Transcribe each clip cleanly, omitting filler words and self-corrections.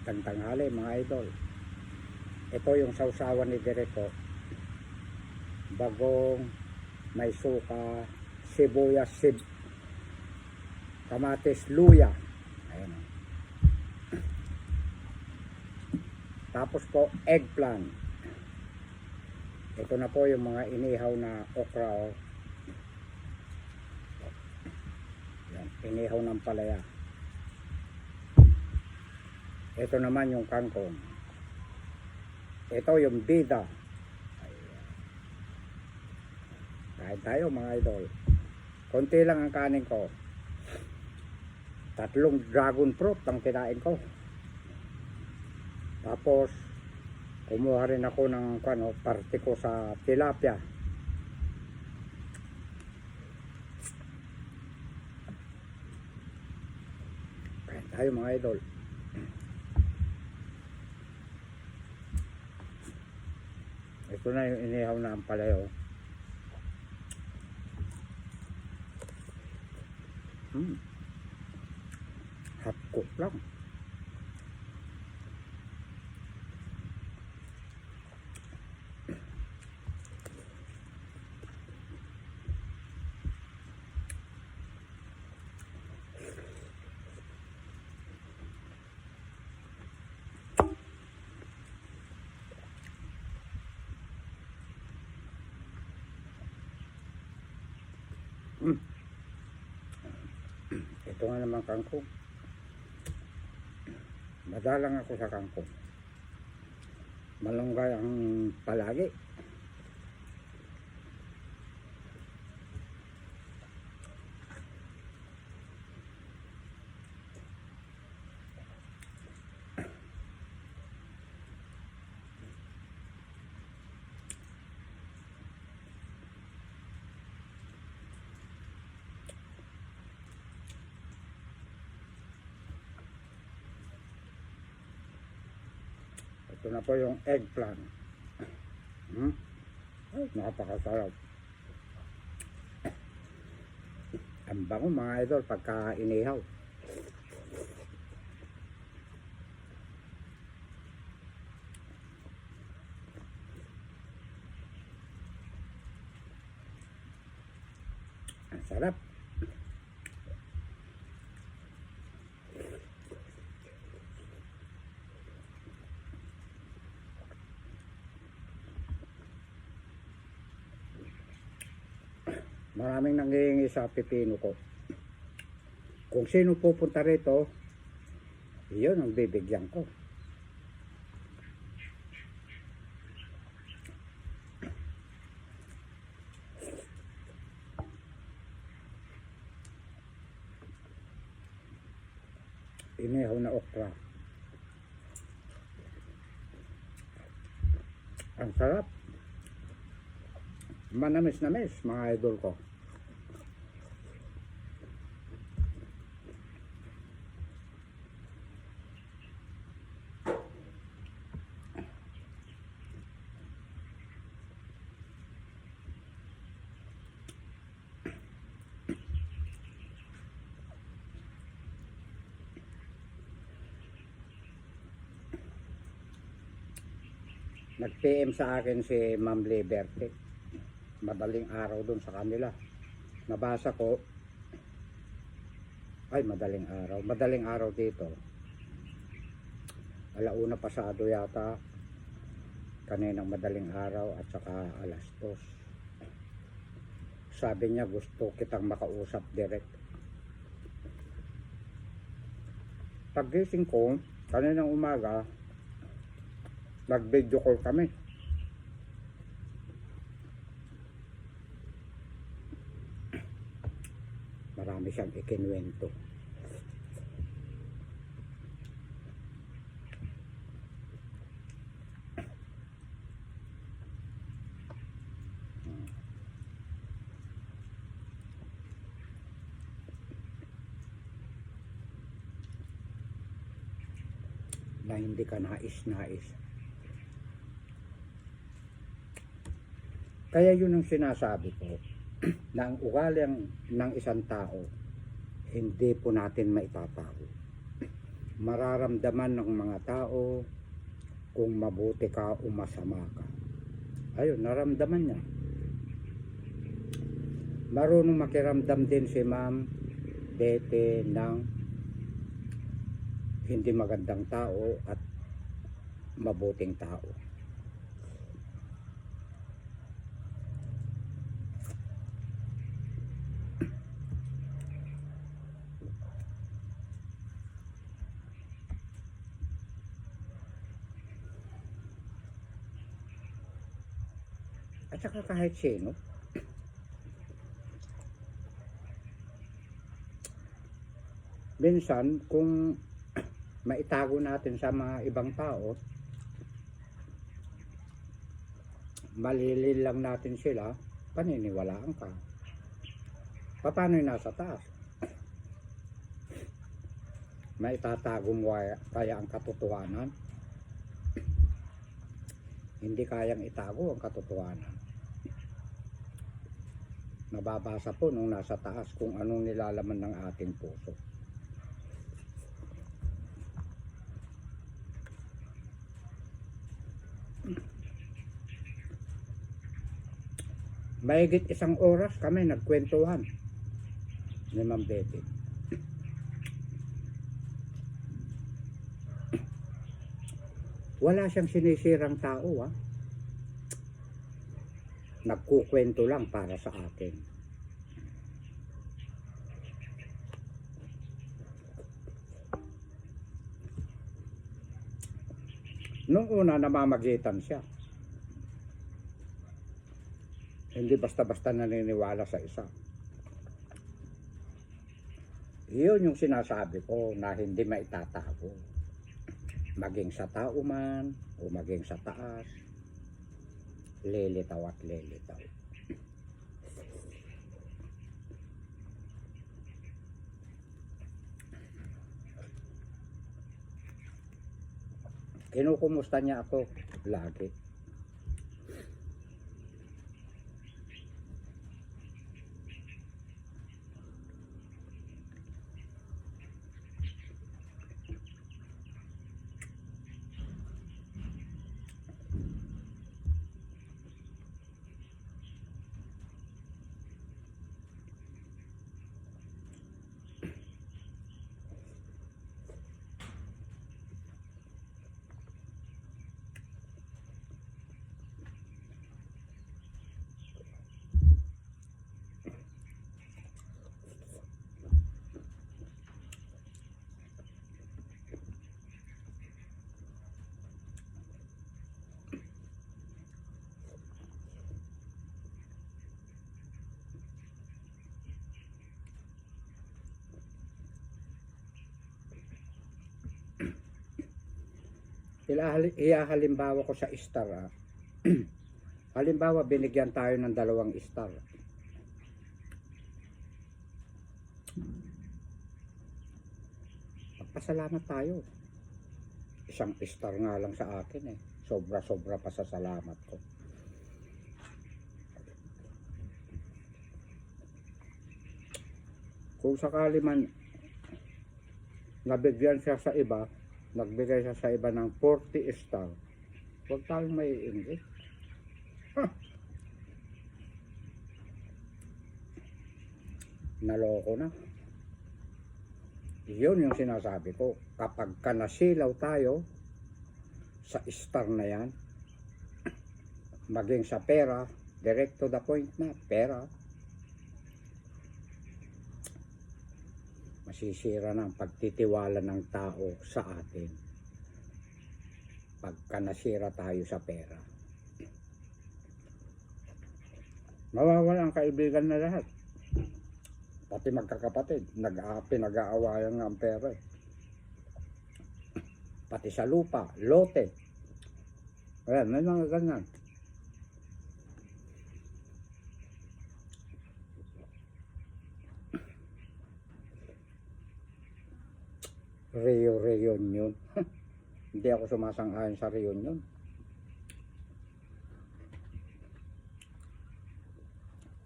Magandang tanghali mga idol. Ito yung sausawan ni Direto. Bagong, may suka, sibuyas, kamatis, luya. Ayan. Tapos po eggplant. Ito na po yung mga inihaw na okra. Oh. Yan, inihaw ng palaya. Ito naman yung kangkong. Ito yung bida. Ayan. Kain tayo mga idol. Konti lang ang kanin ko. 3 dragon fruit ang kinain ko. Tapos kumuha rin ako ng parte ko sa tilapia. Kain tayo mga idol. Ito na yung inihaw na ang palayo. Half cook lang. Ito nga naman kangkong. Madalang ako sa kangkong. Malunggay ang palagi. Ito na po yung eggplant. Ay, napakasarap. Ang bango mga idol pagka inihaw. Ang sarap. Maraming nanghihingi sa pipino ko. Kung sino pupunta rito, iyon ang bibigyan ko. Inihaw na okra. Ang sarap. Manamis-namis mga idol ko. Nag-PM sa akin si Ma'am Liberty. Madaling araw dun sa kanila. Nabasa ko. Ay, madaling araw. Madaling araw dito. 1:00 pasado yata. Kaninang madaling araw at saka 2:00. Sabi niya gusto kitang makausap direct. Paggising ko, kaninang umaga, nag-video call kami. Marami siyang ikinuwento. Na hindi ka nais-nais. Kaya yun ang sinasabi ko, na ang ugali ng isang tao, hindi po natin maitatago. mararamdaman ng mga tao kung mabuti ka o masama ka. Ayun, naramdaman niya. Marunong makiramdam din si Ma'am Bete ng hindi magandang tao at mabuting tao. At saka kahit sino, minsan kung maitago natin sa mga ibang tao, malilin lang natin sila, paniniwalaan ka. Paano yung nasa taas? Maitatago mo kaya ang katotohanan? Hindi kayang itago ang katotohanan. Nababasa po nung nasa taas kung anong nilalaman ng ating puso. Mahigit 1 oras kami nagkwentuhan ni Ma'am Betty. Wala siyang sinisirang tao, ha. Nagkukwento lang para sa akin. Nung una namamagitan siya. Hindi basta-basta naniniwala sa isa. Iyon yung sinasabi ko na hindi maitatago. Maging sa tao man o maging sa taas, lilitaw at lilitaw. Kinukumusta niya ako lagi. Halimbawa ko sa star, ha. Halimbawa binigyan tayo ng 2 star. Magpasalamat tayo. 1 star nga lang sa akin, eh. Sobra-sobra pa sa salamat ko. Kung sakali man nabigyan siya sa iba, nagbigay siya sa iba ng 40 star, huwag tayong maiinggit. Naloko na. Yun yung sinasabi ko. Kapag nasilaw tayo sa star na yan, maging sa pera, direct to the point na, pera, masisira na ang pagtitiwala ng tao sa atin pagka nasira tayo sa pera. Mawawala ang kaibigan na lahat, pati magkakapatid. Pinag-aawayan nga ang pera, eh. Pati sa lupa, lote. Ayan, may mga ganyan. Reunion. Hindi ako sumasang-ayon sa reunion.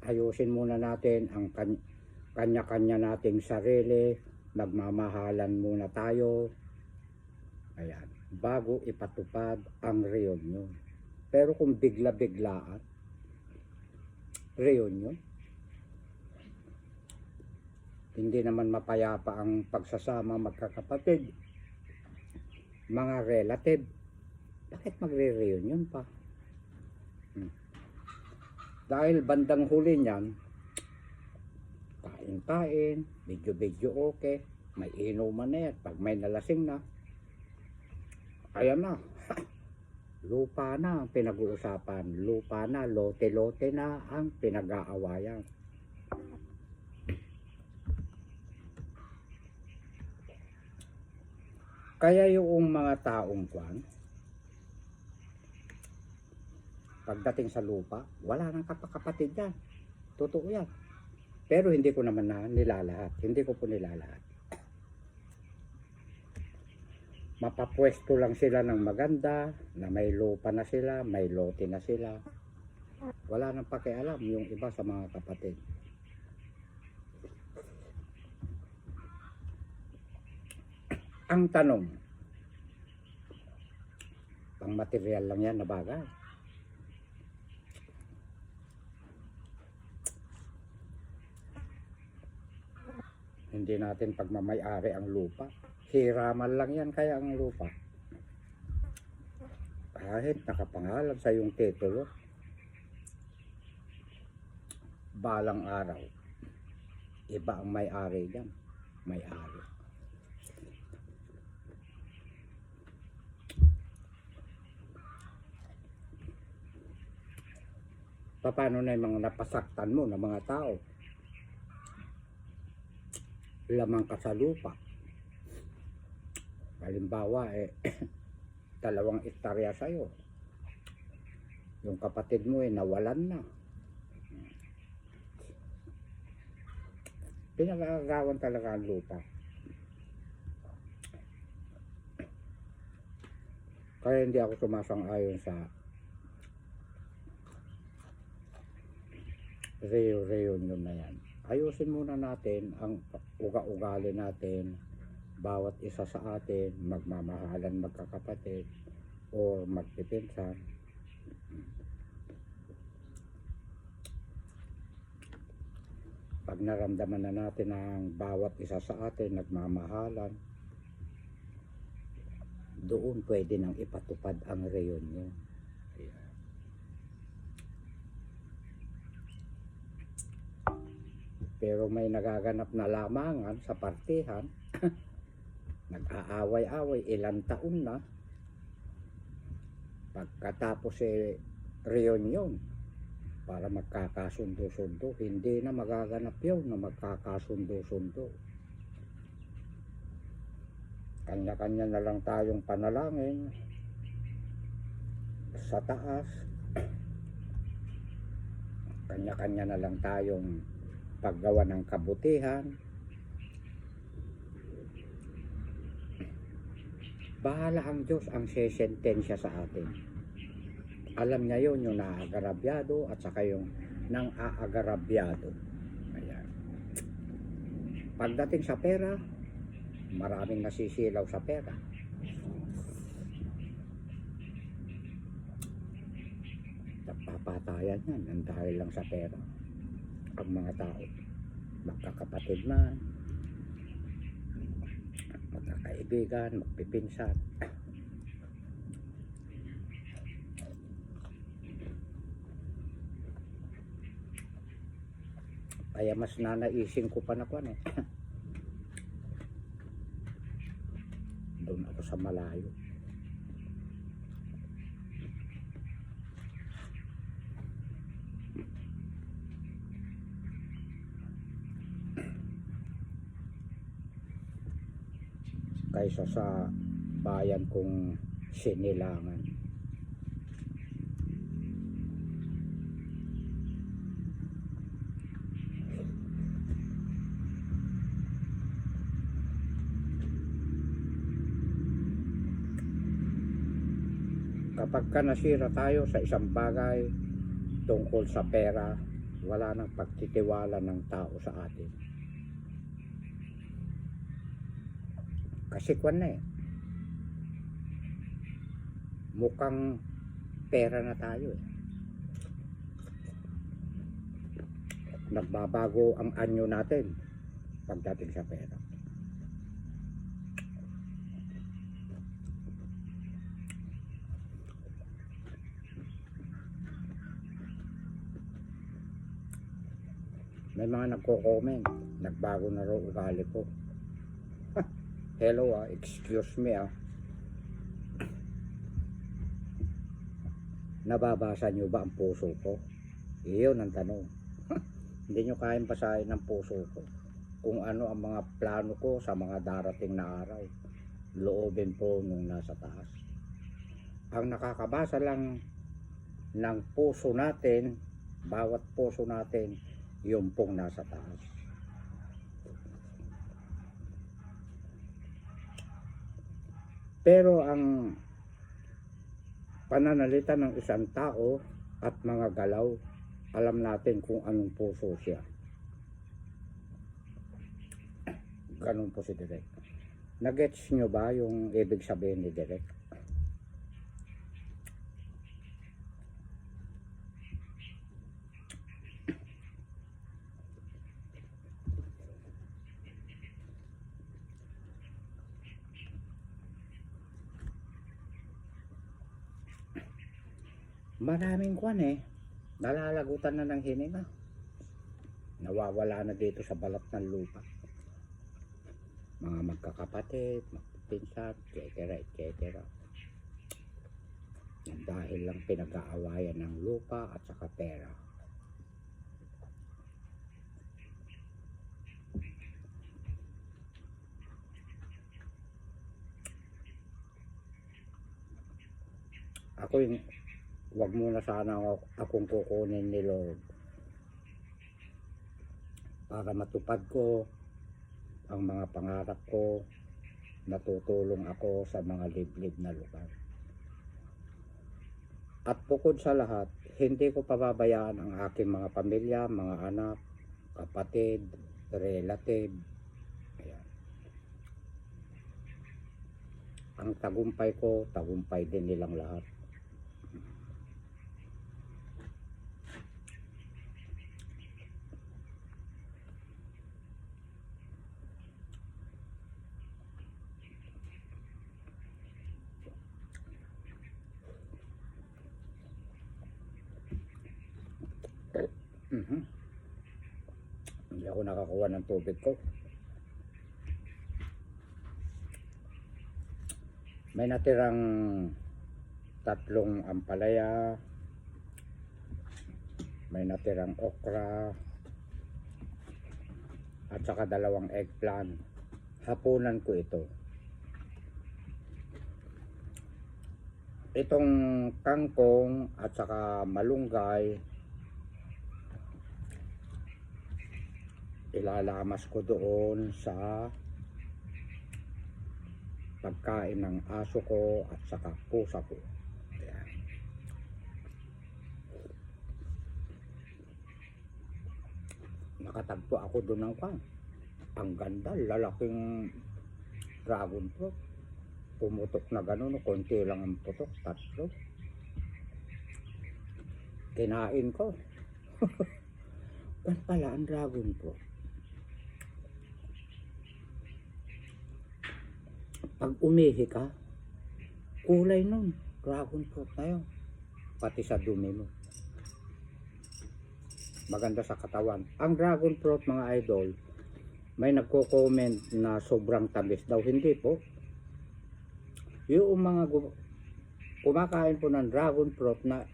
Ayusin muna natin ang kanya-kanya nating sarili. Magmamahalan muna tayo. Ayan, bago ipatupad ang reunion. Pero kung bigla-biglaan, reunion, hindi naman mapayapa ang pagsasama magkakapatid, mga relative. Bakit magre-reunion pa? Dahil bandang huli niyan, kain-kain, video-video okay, may inuman na yan. Pag may nalasing na, ayan na, lupa na ang pinag-uusapan. Lupa na, lote-lote na ang pinag-aawayan. Kaya yung mga taong kwan, pagdating sa lupa, wala nang kapakapatid yan. Totoo yan. Pero hindi ko naman na nilalahat. Hindi ko po nilalahat. Mapapwesto lang sila ng maganda, na may lupa na sila, may lote na sila. Wala nang pakialam yung iba sa mga kapatid. Ang tanong, pang material lang yan na bagay. Hindi natin pagmamay-ari ang lupa. Hiraman lang yan kaya ang lupa. Kahit nakapangalan sa yung titulo, balang araw, iba ang may-ari dyan. May-ari. Paano na yung mga napasaktan mo ng mga tao? Lamang ka sa lupa. Halimbawa, dalawang istorya sa'yo. Yung kapatid mo nawalan na. Pinag-aagawan talaga ang lupa. Kaya hindi ako sumasang-ayon sa reunion na yan. Ayusin muna natin ang uga-ugali natin. Bawat isa sa atin magmamahalan magkakapatid o magpipinsan. Pag naramdaman na natin ang bawat isa sa atin nagmamahalan, doon pwede nang ipatupad ang reunion. Pero may nagaganap na lamangan sa partihan, nag-aaway-away ilang taon na. Pagkatapos reunion para magkakasundo-sundo, hindi na magaganap yun na magkakasundo-sundo. Kanya-kanya na lang tayong panalangin sa taas, kanya-kanya na lang tayong paggawa ng kabutihan. Bahala ang Diyos ang sesentensya sa atin. Alam niya yun, yung naagarabyado at saka yung nang aagarabyado. Ayan. Pagdating sa pera, maraming nasisilaw sa pera. Napapatayan yan ang dahil lang sa pera. Ang mga tao, magkakapatid man, magkakaibigan, magpipinsan. Kaya mas nanaisin ko pa na kwan doon ako sa malayo. Kaysa sa bayan kong sinilangan. Kapag ka nasira tayo sa isang bagay tungkol sa pera, wala nang pagtitiwala ng tao sa atin. Kasi kwan na mukhang pera na tayo eh. Nagbabago ang anyo natin pagdating sa pera. May mga nagko-comment, nagbago na raw ugali ko. Hello excuse me Nababasa nyo ba ang puso ko? Iyon ang tanong. Hindi nyo kayang basahin ang puso ko. Kung ano ang mga plano ko sa mga darating na araw. Loobin po nung nasa taas. Ang nakakabasa lang ng puso natin, bawat puso natin, yung pong nasa taas. Pero ang pananalita ng isang tao at mga galaw, alam natin kung anong puso siya. Ganun po si Direk. Nagets nyo ba yung ibig sabihin ni Direk? Maraming kwan nalalagutan na ng hininga. Nawawala na dito sa balat ng lupa. Mga magkakapatid, magpinsan, etc. Dahil lang pinag-aawayan ng lupa at saka pera. Ako yung wag muna sana akong kukunin ni Lord para matupad ko ang mga pangarap ko, natutulong ako sa mga liblib na lugar. At bukod sa lahat, hindi ko pababayaan ang aking mga pamilya, mga anak, kapatid, relative. Ayan. Ang tagumpay ko, tagumpay din nilang lahat. Hindi ako nakakuha ng tubig ko. May natirang 3 ampalaya, may natirang okra, at saka 2 eggplant. Hapunan ko ito. Itong kangkong at saka malunggay, ilalamas ko doon sa pagkain ng aso ko at saka pusa ko. Ayan. Nakatagpo ako doon ng kwan. Ang ganda, lalaking dragon fruit. Pumutok na gano'n, konti lang ang putok, 3. Kinain ko. Gan pala ang dragon fruit. Pag umihi ka, kulay nun, dragon fruit na yun. Pati sa dumi mo. Maganda sa katawan. Ang dragon fruit, mga idol, may nagko-comment na sobrang tamis daw. Hindi po. Yung mga kumakain po ng dragon fruit na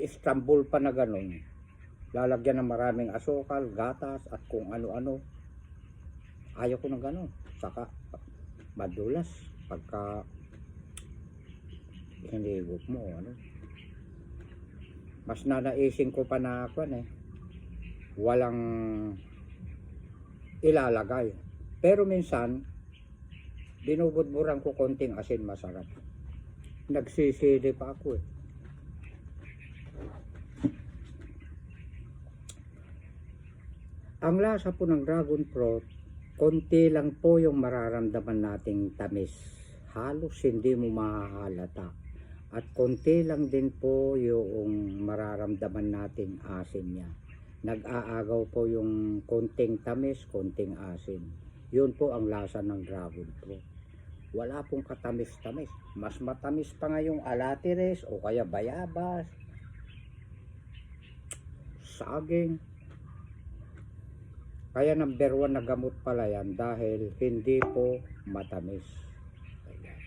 Istanbul pa na ganun, lalagyan ng maraming asukal, gatas at kung ano-ano. Ayaw ko ng ganun. Saka madulas pagka hinigop mo mas nanaisin ko pa na walang ilalagay, pero minsan binubudburan ko konting asin, masarap. Nagsisili pa ako Ang lasa po ng dragon fruit, konti lang po yung mararamdaman nating tamis. Halos hindi mo mahahalata. At konti lang din po yung mararamdaman nating asin niya. Nag-aagaw po yung konting tamis, konting asin. Yun po ang lasa ng dragon fruit. Wala pong katamis-tamis. Mas matamis pa nga yung alatires o kaya bayabas, saging. Kaya number 1 na gamot pala yan dahil hindi po matamis. Ayan.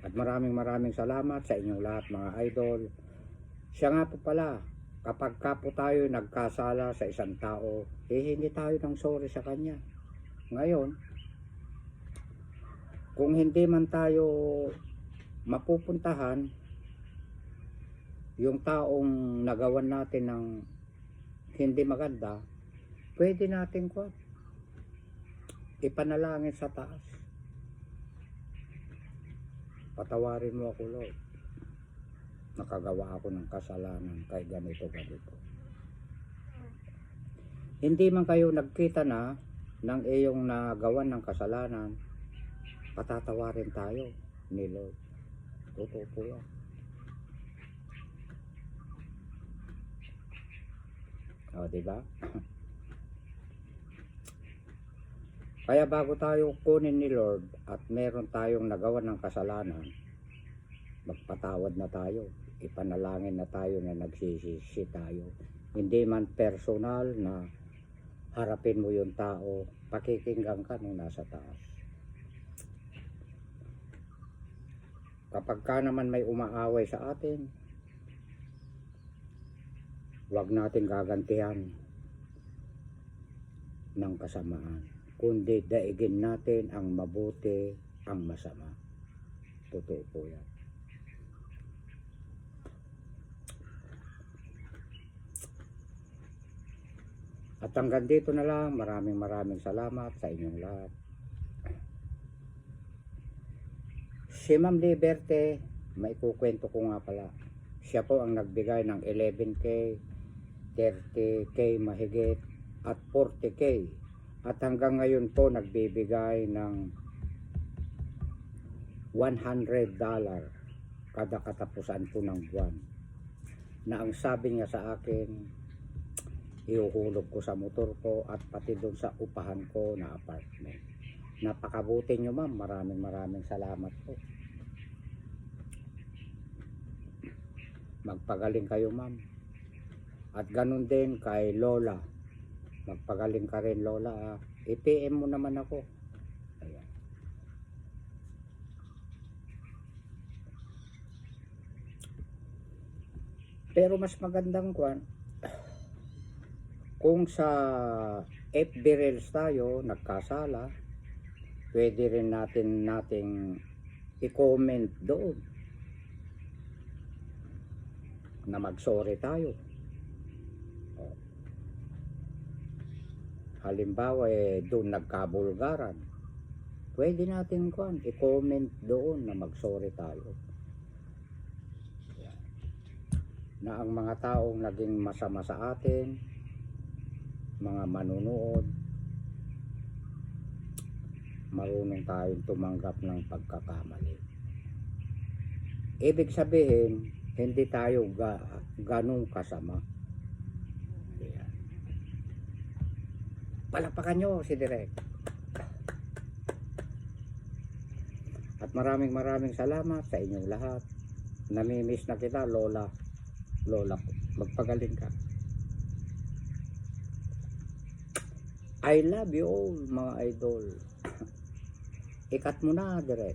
At maraming salamat sa inyong lahat mga idol. Siya nga po pala, kapag ka po tayo nagkasala sa isang tao, hindi tayo ng sorry sa kanya. Ngayon, kung hindi man tayo mapupuntahan, yung taong nagawan natin ng hindi maganda, pwede natin ipanalangin sa taas. Patawarin mo ako, Lord. Nakagawa ako ng kasalanan kay ganito. Hindi man kayo nagkita na ng iyong nagawan ng kasalanan, patatawarin tayo ni Lord. Totoo po yan. O, diba? Kaya bago tayo kunin ni Lord at meron tayong nagawa ng kasalanan, magpatawad na tayo. Ipanalangin na tayo na nagsisisi tayo. Hindi man personal na harapin mo yung tao, pakikinggan ka nung nasa taas. Kapag ka naman may umaaway sa atin, huwag natin gagantihan ng kasamaan, kundi daigin natin ang mabuti, ang masama. Totoo po yan. At hanggang dito na lang, maraming salamat sa inyong lahat. Si Ma'am Liberte, may kukwento ko nga pala. Siya po ang nagbigay ng 11K, 30K mahigit, at 40K. At hanggang ngayon po nagbibigay ng $100 kada katapusan po ng buwan. Na ang sabi niya sa akin, ihuhulog ko sa motor ko at pati doon sa upahan ko na apartment. Napakabuti nyo, ma'am. Maraming salamat po. Magpagaling kayo, ma'am. At ganun din kay Lola. Magpagaling ka rin, Lola. I-PM mo naman ako. Ayan. Pero mas magandang kung sa FB Reels tayo nagkasala, pwede rin nating i-comment doon na mag-sorry tayo. Halimbawa doon nagkabulgaran, pwede natin i-comment doon na mag-sorry tayo. Na ang mga taong naging masama sa atin, mga manunood, marunong tayong tumanggap ng pagkakamali. Ibig sabihin, hindi tayo ganong kasama. Ayan. Palakpakan nyo si Direk. At maraming salamat sa inyong lahat. Namimiss na kita, Lola. Lola, magpagaling ka. I love you all, mga idol. Ikat mo na, Direk.